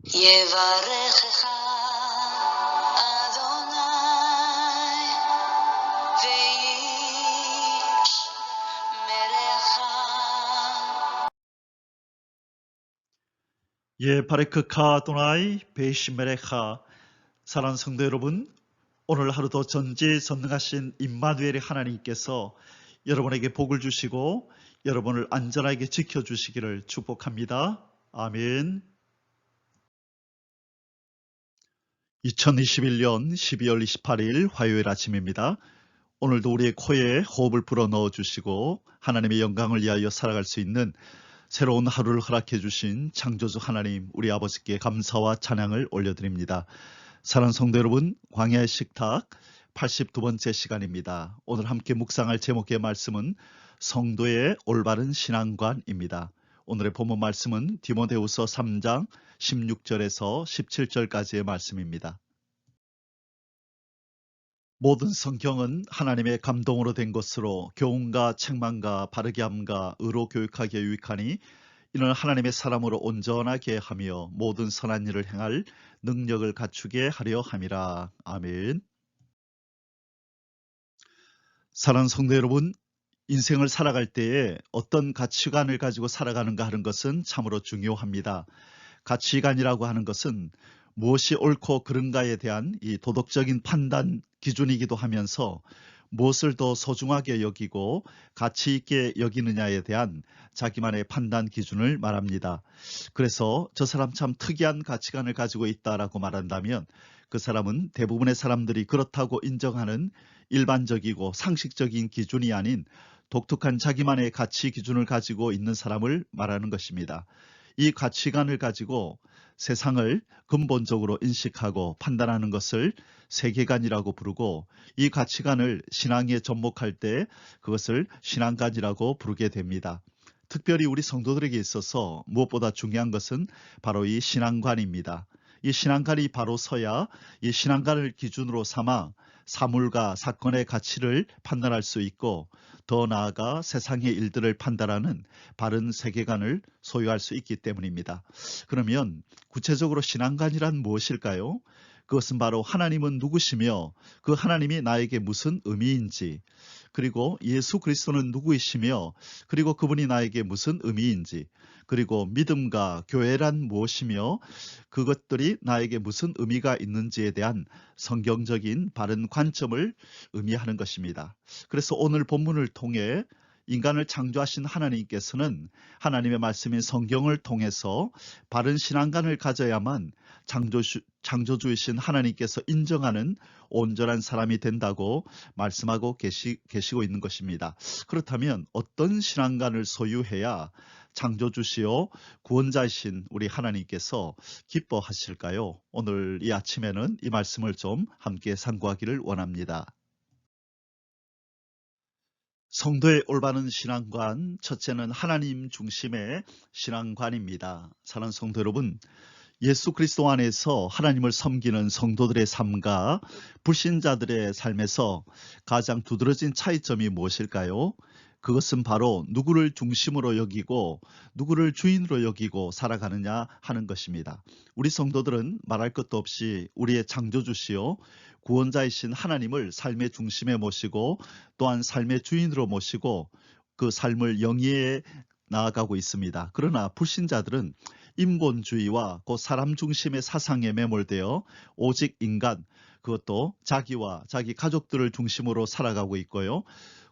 יברכך אדוני וישמרך. 바레크카 아도나이 베이시메레카. 사랑하는 성도 여러분, 오늘 하루도 전지전능하신 임마누엘의 하나님께서 여러분에게 복을 주시고 여러분을 안전하게 지켜주시기를 축복합니다. 아멘. 2021년 12월 28일 화요일 아침입니다. 오늘도 우리의 코에 호흡을 불어넣어 주시고 하나님의 영광을 위하여 살아갈 수 있는 새로운 하루를 허락해 주신 창조주 하나님, 우리 아버지께 감사와 찬양을 올려드립니다. 사랑하는 성도 여러분, 광야의 식탁 82번째 시간입니다. 오늘 함께 묵상할 제목의 말씀은 성도의 올바른 신앙관입니다. 오늘의 본문 말씀은 디모데후서 3장 16절에서 17절까지의 말씀입니다. 모든 성경은 하나님의 감동으로 된 것으로 교훈과 책망과 바르게 함과 의로 교육하기에 유익하니 이는 하나님의 사람으로 온전하게 하며 모든 선한 일을 행할 능력을 갖추게 하려 함이라. 아멘. 사랑하는 성도 여러분, 인생을 살아갈 때에 어떤 가치관을 가지고 살아가는가 하는 것은 참으로 중요합니다. 가치관이라고 하는 것은 무엇이 옳고 그른가에 대한 이 도덕적인 판단 기준이기도 하면서 무엇을 더 소중하게 여기고 가치 있게 여기느냐에 대한 자기만의 판단 기준을 말합니다. 그래서 저 사람 참 특이한 가치관을 가지고 있다라고 말한다면 그 사람은 대부분의 사람들이 그렇다고 인정하는 일반적이고 상식적인 기준이 아닌 독특한 자기만의 가치 기준을 가지고 있는 사람을 말하는 것입니다. 이 가치관을 가지고 세상을 근본적으로 인식하고 판단하는 것을 세계관이라고 부르고, 이 가치관을 신앙에 접목할 때 그것을 신앙관이라고 부르게 됩니다. 특별히 우리 성도들에게 있어서 무엇보다 중요한 것은 바로 이 신앙관입니다. 이 신앙관이 바로 서야 이 신앙관을 기준으로 삼아 사물과 사건의 가치를 판단할 수 있고, 더 나아가 세상의 일들을 판단하는 바른 세계관을 소유할 수 있기 때문입니다. 그러면 구체적으로 신앙관이란 무엇일까요? 그것은 바로 하나님은 누구시며 그 하나님이 나에게 무슨 의미인지, 그리고 예수 그리스도는 누구이시며 그리고 그분이 나에게 무슨 의미인지, 그리고 믿음과 교회란 무엇이며 그것들이 나에게 무슨 의미가 있는지에 대한 성경적인 바른 관점을 의미하는 것입니다. 그래서 오늘 본문을 통해 인간을 창조하신 하나님께서는 하나님의 말씀인 성경을 통해서 바른 신앙관을 가져야만 창조주이신 하나님께서 인정하는 온전한 사람이 된다고 말씀하고 계시고 있는 것입니다. 그렇다면 어떤 신앙관을 소유해야 창조주시오 구원자이신 우리 하나님께서 기뻐하실까요? 오늘 이 아침에는 이 말씀을 좀 함께 상고하기를 원합니다. 성도의 올바른 신앙관, 첫째는 하나님 중심의 신앙관입니다. 사랑하는 성도 여러분, 예수 그리스도 안에서 하나님을 섬기는 성도들의 삶과 불신자들의 삶에서 가장 두드러진 차이점이 무엇일까요? 그것은 바로 누구를 중심으로 여기고 누구를 주인으로 여기고 살아가느냐 하는 것입니다. 우리 성도들은 말할 것도 없이 우리의 창조주시요 구원자이신 하나님을 삶의 중심에 모시고 또한 삶의 주인으로 모시고 그 삶을 영위해 나아가고 있습니다. 그러나 불신자들은 인본주의와 그 사람 중심의 사상에 매몰되어 오직 인간, 그것도 자기와 자기 가족들을 중심으로 살아가고 있고요.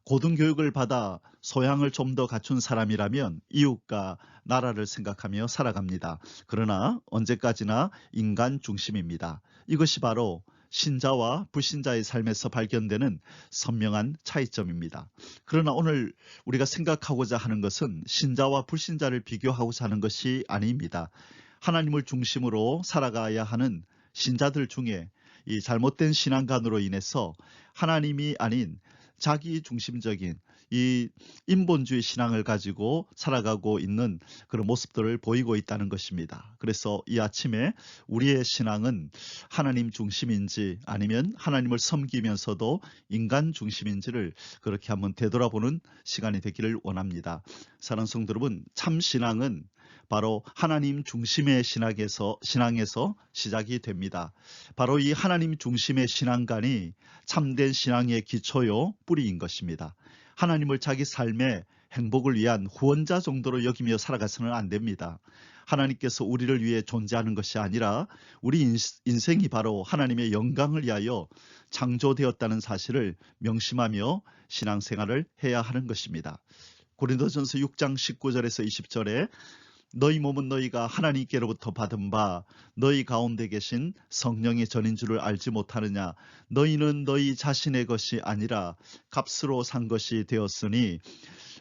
고등교육을 받아 소양을 좀 더 갖춘 사람이라면 이웃과 나라를 생각하며 살아갑니다. 그러나 언제까지나 인간 중심입니다. 이것이 바로 신자와 불신자의 삶에서 발견되는 선명한 차이점입니다. 그러나 오늘 우리가 생각하고자 하는 것은 신자와 불신자를 비교하고자 하는 것이 아닙니다. 하나님을 중심으로 살아가야 하는 신자들 중에 이 잘못된 신앙관으로 인해서 하나님이 아닌 자기 중심적인 이 인본주의 신앙을 가지고 살아가고 있는 그런 모습들을 보이고 있다는 것입니다. 그래서 이 아침에 우리의 신앙은 하나님 중심인지 아니면 하나님을 섬기면서도 인간 중심인지를 그렇게 한번 되돌아보는 시간이 되기를 원합니다. 사랑하는 성도 여러분, 참 신앙은 바로 하나님 중심의 신앙에서 시작이 됩니다. 바로 이 하나님 중심의 신앙관이 참된 신앙의 기초요 뿌리인 것입니다. 하나님을 자기 삶의 행복을 위한 후원자 정도로 여기며 살아가서는 안 됩니다. 하나님께서 우리를 위해 존재하는 것이 아니라 우리 인생이 바로 하나님의 영광을 위하여 창조되었다는 사실을 명심하며 신앙생활을 해야 하는 것입니다. 고린도전서 6장 19절에서 20절에 너희 몸은 너희가 하나님께로부터 받은 바 너희 가운데 계신 성령의 전인 줄을 알지 못하느냐. 너희는 너희 자신의 것이 아니라 값으로 산 것이 되었으니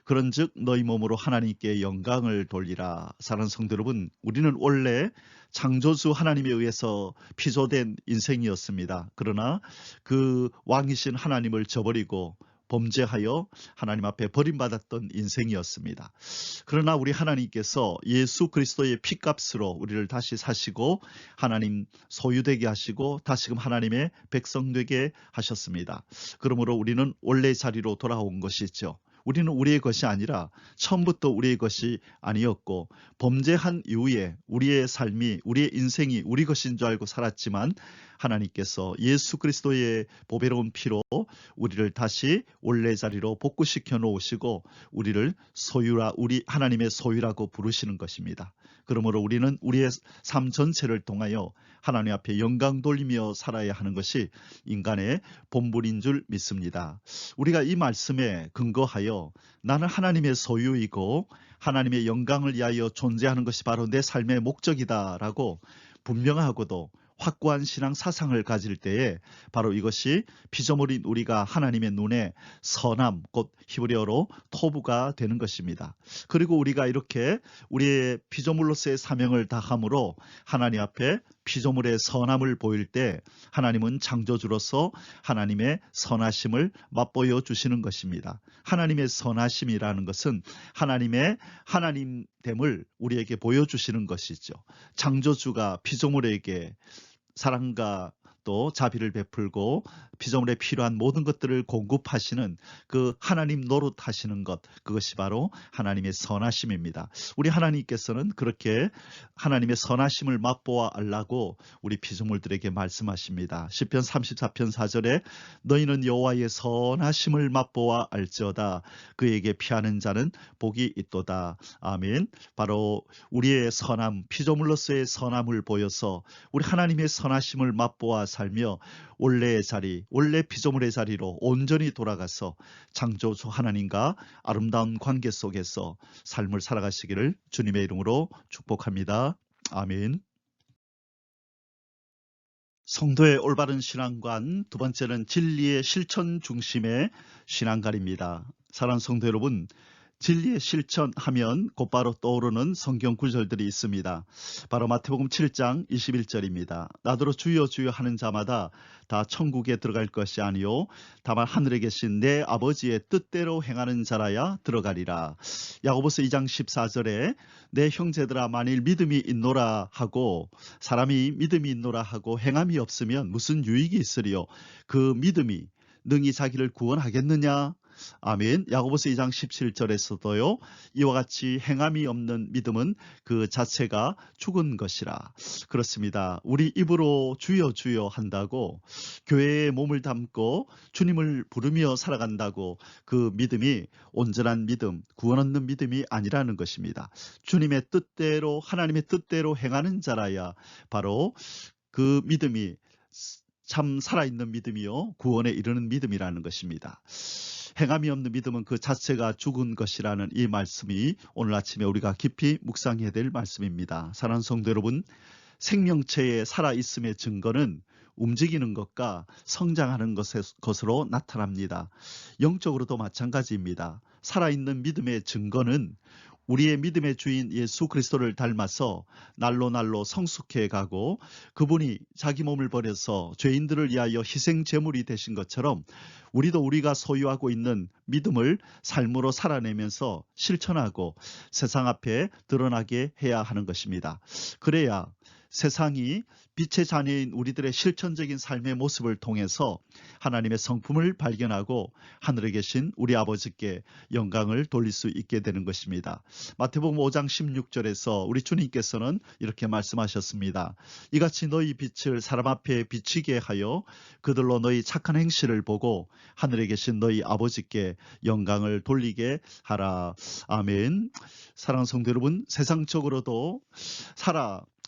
그런즉 너희 몸으로 하나님께 영광을 돌리라. 사랑하는 성도 여러분, 우리는 원래 창조주 하나님에 의해서 피조된 인생이었습니다. 그러나 그 왕이신 하나님을 저버리고 범죄하여 하나님 앞에 버림받았던 인생이었습니다. 그러나 우리 하나님께서 예수 그리스도의 피값으로 우리를 다시 사시고 하나님 소유되게 하시고 다시금 하나님의 백성 되게 하셨습니다. 그러므로 우리는 원래 자리로 돌아온 것이죠. 우리는 우리의 것이 아니라 처음부터 우리의 것이 아니었고 범죄한 이후에 우리의 삶이 우리의 인생이 우리 것인 줄 알고 살았지만 하나님께서 예수 그리스도의 보배로운 피로 우리를 다시 원래 자리로 복구시켜 놓으시고 우리를 우리 하나님의 소유라고 부르시는 것입니다. 그러므로 우리는 우리의 삶 전체를 통하여 하나님 앞에 영광 돌리며 살아야 하는 것이 인간의 본분인 줄 믿습니다. 우리가 이 말씀에 근거하여 나는 하나님의 소유이고 하나님의 영광을 위하여 존재하는 것이 바로 내 삶의 목적이다라고 분명하고도 확고한 신앙 사상을 가질 때에 바로 이것이 피조물인 우리가 하나님의 눈에 선함, 곧 히브리어로 토부가 되는 것입니다. 그리고 우리가 이렇게 우리의 피조물로서의 사명을 다함으로 하나님 앞에 피조물의 선함을 보일 때 하나님은 창조주로서 하나님의 선하심을 맛보여 주시는 것입니다. 하나님의 선하심이라는 것은 하나님의 하나님됨을 우리에게 보여주시는 것이죠. 창조주가 피조물에게 사랑과 또 자비를 베풀고 피조물에 필요한 모든 것들을 공급하시는 그 하나님 노릇하시는 것, 그것이 바로 하나님의 선하심입니다. 우리 하나님께서는 그렇게 하나님의 선하심을 맛보아 알라고 우리 피조물들에게 말씀하십니다. 시편 34편 4절에 너희는 여호와의 선하심을 맛보아 알지어다. 그에게 피하는 자는 복이 있도다. 아멘. 바로 우리의 선함, 피조물로서의 선함을 보여서 우리 하나님의 선하심을 맛보아 살며 원래의 자리, 원래 피조물의 자리로 온전히 돌아가서 창조주 하나님과 아름다운 관계 속에서 삶을 살아가시기를 주님의 이름으로 축복합니다. 아멘. 성도의 올바른 신앙관, 두 번째는 진리의 실천 중심의 신앙관입니다. 사랑하는 성도 여러분, 진리의 실천하면 곧바로 떠오르는 성경 구절들이 있습니다. 바로 마태복음 7장 21절입니다. 나더러 주여 주여 하는 자마다 다 천국에 들어갈 것이 아니요 다만 하늘에 계신 내 아버지의 뜻대로 행하는 자라야 들어가리라. 야고보서 2장 14절에 내 형제들아 만일 믿음이 있노라 하고 사람이 믿음이 있노라 하고 행함이 없으면 무슨 유익이 있으리요. 그 믿음이 능히 자기를 구원하겠느냐. 아멘. 야고보서 2장 17절에서도요. 이와 같이 행함이 없는 믿음은 그 자체가 죽은 것이라. 그렇습니다. 우리 입으로 주여 주여 한다고 교회에 몸을 담고 주님을 부르며 살아간다고 그 믿음이 온전한 믿음, 구원 얻는 믿음이 아니라는 것입니다. 주님의 뜻대로 하나님의 뜻대로 행하는 자라야 바로 그 믿음이 참 살아있는 믿음이요 구원에 이르는 믿음이라는 것입니다. 행함이 없는 믿음은 그 자체가 죽은 것이라는 이 말씀이 오늘 아침에 우리가 깊이 묵상해야 될 말씀입니다. 사랑하는 성도 여러분, 생명체의 살아있음의 증거는 움직이는 것과 성장하는 것으로 나타납니다. 영적으로도 마찬가지입니다. 살아있는 믿음의 증거는 우리의 믿음의 주인 예수 그리스도를 닮아서 날로 날로 성숙해 가고 그분이 자기 몸을 버려서 죄인들을 위하여 희생 제물이 되신 것처럼 우리도 우리가 소유하고 있는 믿음을 삶으로 살아내면서 실천하고 세상 앞에 드러나게 해야 하는 것입니다. 그래야 세상이 빛의 자녀인 우리들의 실천적인 삶의 모습을 통해서 하나님의 성품을 발견하고 하늘에 계신 우리 아버지께 영광을 돌릴 수 있게 되는 것입니다. 마태복음 5장 16절에서 우리 주님께서는 이렇게 말씀하셨습니다. 이같이 너희 빛을 사람 앞에 비치게 하여 그들로 너희 착한 행실을 보고 하늘에 계신 너희 아버지께 영광을 돌리게 하라. 아멘. 사랑하는 성도 여러분, 세상적으로도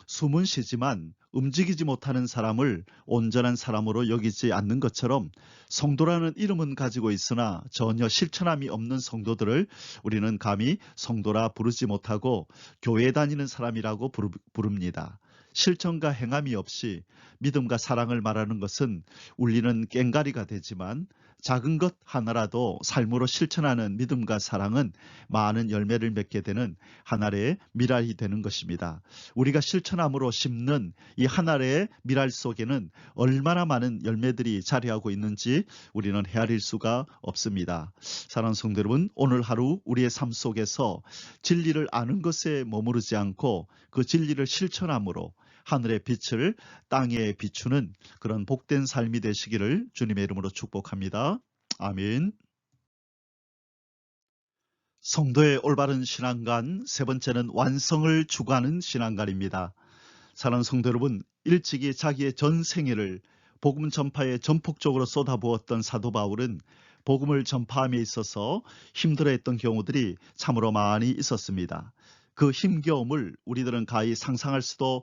숨은 쉬지만 움직이지 못하는 사람을 온전한 사람으로 여기지 않는 것처럼 성도라는 이름은 가지고 있으나 전혀 실천함이 없는 성도들을 우리는 감히 성도라 부르지 못하고 교회 다니는 사람이라고 부릅니다. 실천과 행함이 없이 믿음과 사랑을 말하는 것은 울리는 꽹가리가 되지만 작은 것 하나라도 삶으로 실천하는 믿음과 사랑은 많은 열매를 맺게 되는 한 알의 밀알이 되는 것입니다. 우리가 실천함으로 심는 이 한 알의 밀알 속에는 얼마나 많은 열매들이 자리하고 있는지 우리는 헤아릴 수가 없습니다. 사랑하는 성도 여러분, 오늘 하루 우리의 삶 속에서 진리를 아는 것에 머무르지 않고 그 진리를 실천함으로 하늘의 빛을 땅에 비추는 그런 복된 삶이 되시기를 주님의 이름으로 축복합니다. 아멘. 성도의 올바른 신앙관, 세 번째는 완성을 추구하는 신앙관입니다. 사랑하는 성도 여러분, 일찍이 자기의 전 생애를 복음 전파에 전폭적으로 쏟아부었던 사도 바울은 복음을 전파함에 있어서 힘들어했던 경우들이 참으로 많이 있었습니다. 그 힘겨움을 우리들은 가히 상상할 수도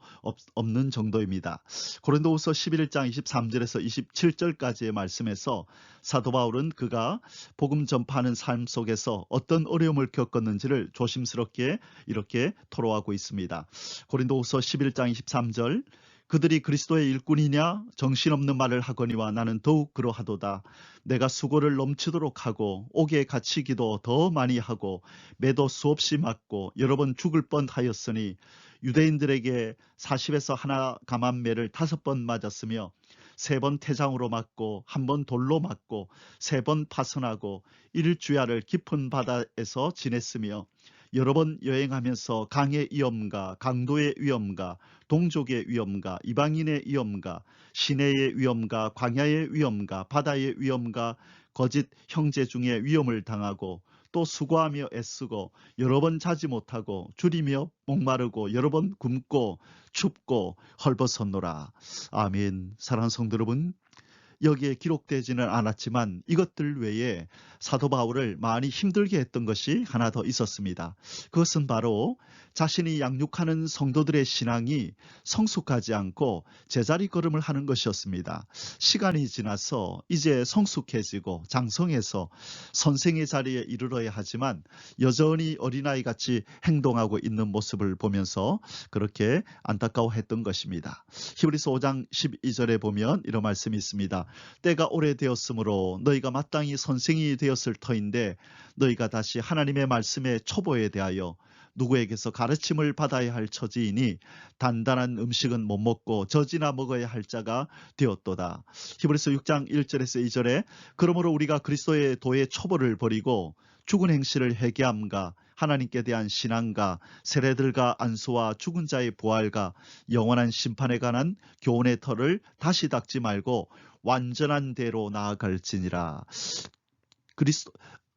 없는 정도입니다. 고린도후서 11장 23절에서 27절까지의 말씀에서 사도 바울은 그가 복음 전파하는 삶 속에서 어떤 어려움을 겪었는지를 조심스럽게 이렇게 토로하고 있습니다. 고린도후서 11장 23절, 그들이 그리스도의 일꾼이냐 정신없는 말을 하거니와 나는 더욱 그러하도다. 내가 수고를 넘치도록 하고 옥에 갇히기도 더 많이 하고 매도 수없이 맞고 여러 번 죽을 뻔하였으니 유대인들에게 40에서 하나 감한매를 5번 맞았으며 3번 태장으로 맞고 1번 돌로 맞고 3번 파선하고 일주야를 깊은 바다에서 지냈으며 여러 번 여행하면서 강의 위험과 강도의 위험과 동족의 위험과 이방인의 위험과 시내의 위험과 광야의 위험과 바다의 위험과 거짓 형제 중에 위험을 당하고 또 수고하며 애쓰고 여러 번 자지 못하고 줄이며 목마르고 여러 번 굶고 춥고 헐벗었노라. 아멘. 사랑하는 성도 여러분, 여기에 기록되지는 않았지만 이것들 외에 사도 바울을 많이 힘들게 했던 것이 하나 더 있었습니다. 그것은 바로 자신이 양육하는 성도들의 신앙이 성숙하지 않고 제자리 걸음을 하는 것이었습니다. 시간이 지나서 이제 성숙해지고 장성해서 선생의 자리에 이르러야 하지만 여전히 어린아이같이 행동하고 있는 모습을 보면서 그렇게 안타까워했던 것입니다. 히브리서 5장 12절에 보면 이런 말씀이 있습니다. 때가 오래되었으므로 너희가 마땅히 선생이 되었을 터인데 너희가 다시 하나님의 말씀의 초보에 대하여 누구에게서 가르침을 받아야 할 처지이니 단단한 음식은 못 먹고 젖이나 먹어야 할 자가 되었도다. 히브리서 6장 1절에서 2절에 그러므로 우리가 그리스도의 도의 초보를 버리고 죽은 행실을 회개함과 하나님께 대한 신앙과 세례들과 안수와 죽은 자의 부활과 영원한 심판에 관한 교훈의 털을 다시 닦지 말고 완전한 대로 나아갈지니라.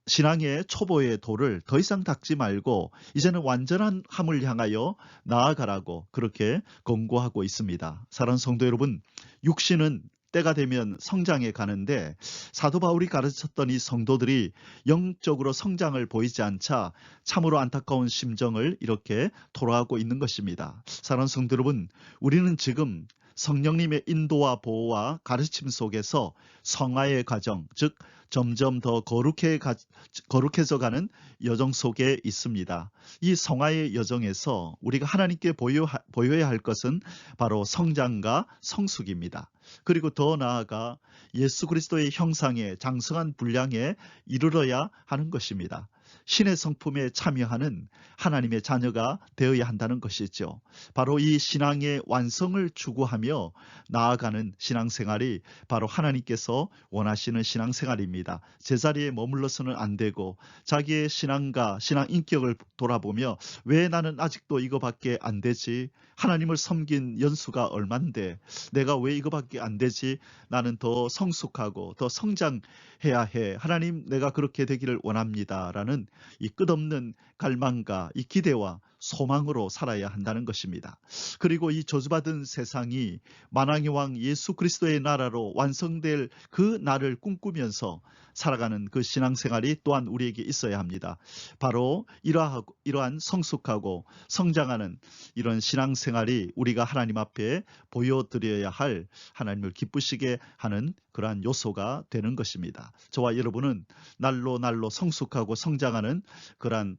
신앙의 초보의 도를 더 이상 닦지 말고 이제는 완전한 함을 향하여 나아가라고 그렇게 권고하고 있습니다. 사랑하는 성도 여러분, 육신은 때가 되면 성장해 가는데 사도 바울이 가르쳤던 이 성도들이 영적으로 성장을 보이지 않자 참으로 안타까운 심정을 이렇게 토로하고 있는 것입니다. 사랑하는 성도 여러분, 우리는 지금 성령님의 인도와 보호와 가르침 속에서 성화의 과정, 즉 점점 더 거룩해져 가는 여정 속에 있습니다. 이 성화의 여정에서 우리가 하나님께 보여야 할 것은 바로 성장과 성숙입니다. 그리고 더 나아가 예수 그리스도의 형상에 장성한 분량에 이르러야 하는 것입니다. 신의 성품에 참여하는 하나님의 자녀가 되어야 한다는 것이죠. 바로 이 신앙의 완성을 추구하며 나아가는 신앙생활이 바로 하나님께서 원하시는 신앙생활입니다. 제자리에 머물러서는 안 되고 자기의 신앙과 신앙 인격을 돌아보며 왜 나는 아직도 이거밖에 안 되지? 하나님을 섬긴 연수가 얼만데 내가 왜 이거밖에 안 되지? 나는 더 성숙하고 더 성장해야 해. 하나님, 내가 그렇게 되기를 원합니다. 라는 이 끝없는 갈망과 이 기대와 소망으로 살아야 한다는 것입니다. 그리고 이 저주받은 세상이 만왕의 왕 예수 그리스도의 나라로 완성될 그 날을 꿈꾸면서 살아가는 그 신앙생활이 또한 우리에게 있어야 합니다. 바로 이러한 성숙하고 성장하는 이런 신앙생활이 우리가 하나님 앞에 보여드려야 할 하나님을 기쁘시게 하는 그러한 요소가 되는 것입니다. 저와 여러분은 날로 날로 성숙하고 성장하는 그러한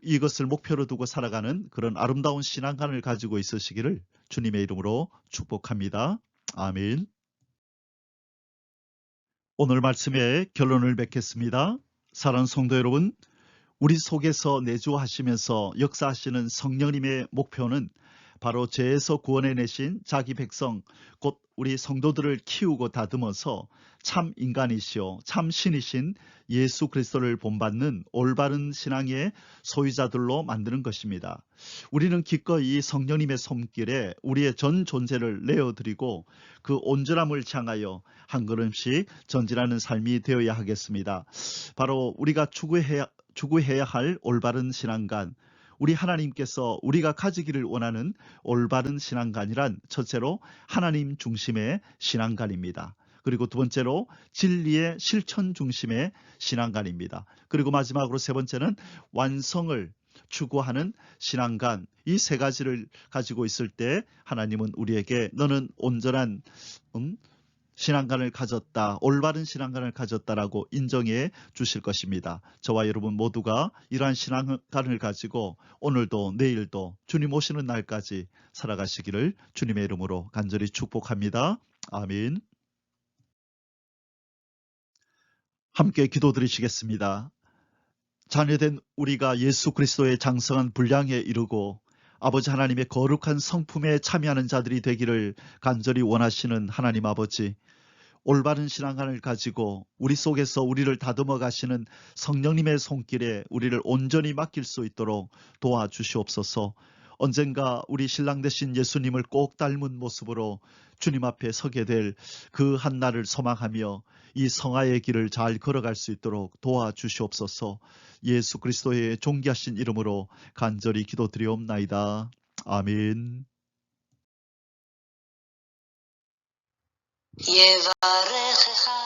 이것을 목표로 두고 살아가는 그런 아름다운 신앙관을 가지고 있으시기를 주님의 이름으로 축복합니다. 아멘. 오늘 말씀의 결론을 맺겠습니다. 사랑하는 성도 여러분, 우리 속에서 내주하시면서 역사하시는 성령님의 목표는 바로 죄에서 구원해내신 자기 백성, 곧 우리 성도들을 키우고 다듬어서 참 인간이시오 참 신이신 예수 그리스도를 본받는 올바른 신앙의 소유자들로 만드는 것입니다. 우리는 기꺼이 성령님의 손길에 우리의 전 존재를 내어드리고 그 온전함을 향하여 한 걸음씩 전진하는 삶이 되어야 하겠습니다. 바로 우리가 추구해야 할 올바른 신앙관, 우리 하나님께서 우리가 가지기를 원하는 올바른 신앙관이란 첫째로 하나님 중심의 신앙관입니다. 그리고 두 번째로 진리의 실천 중심의 신앙관입니다. 그리고 마지막으로 세 번째는 완성을 추구하는 신앙관, 이 세 가지를 가지고 있을 때 하나님은 우리에게 너는 온전한 신앙관을 가졌다, 올바른 신앙관을 가졌다라고 인정해 주실 것입니다. 저와 여러분 모두가 이러한 신앙관을 가지고 오늘도 내일도 주님 오시는 날까지 살아가시기를 주님의 이름으로 간절히 축복합니다. 아멘. 함께 기도드리시겠습니다. 자녀된 우리가 예수 그리스도의 장성한 분량에 이르고 아버지 하나님의 거룩한 성품에 참여하는 자들이 되기를 간절히 원하시는 하나님 아버지, 올바른 신앙관을 가지고 우리 속에서 우리를 다듬어 가시는 성령님의 손길에 우리를 온전히 맡길 수 있도록 도와주시옵소서. 언젠가 우리 신랑 되신 예수님을 꼭 닮은 모습으로 주님 앞에 서게 될 그 한날을 소망하며 이 성화의 길을 잘 걸어갈 수 있도록 도와주시옵소서. 예수 그리스도의 존귀하신 이름으로 간절히 기도드리옵나이다. 아멘. יברכך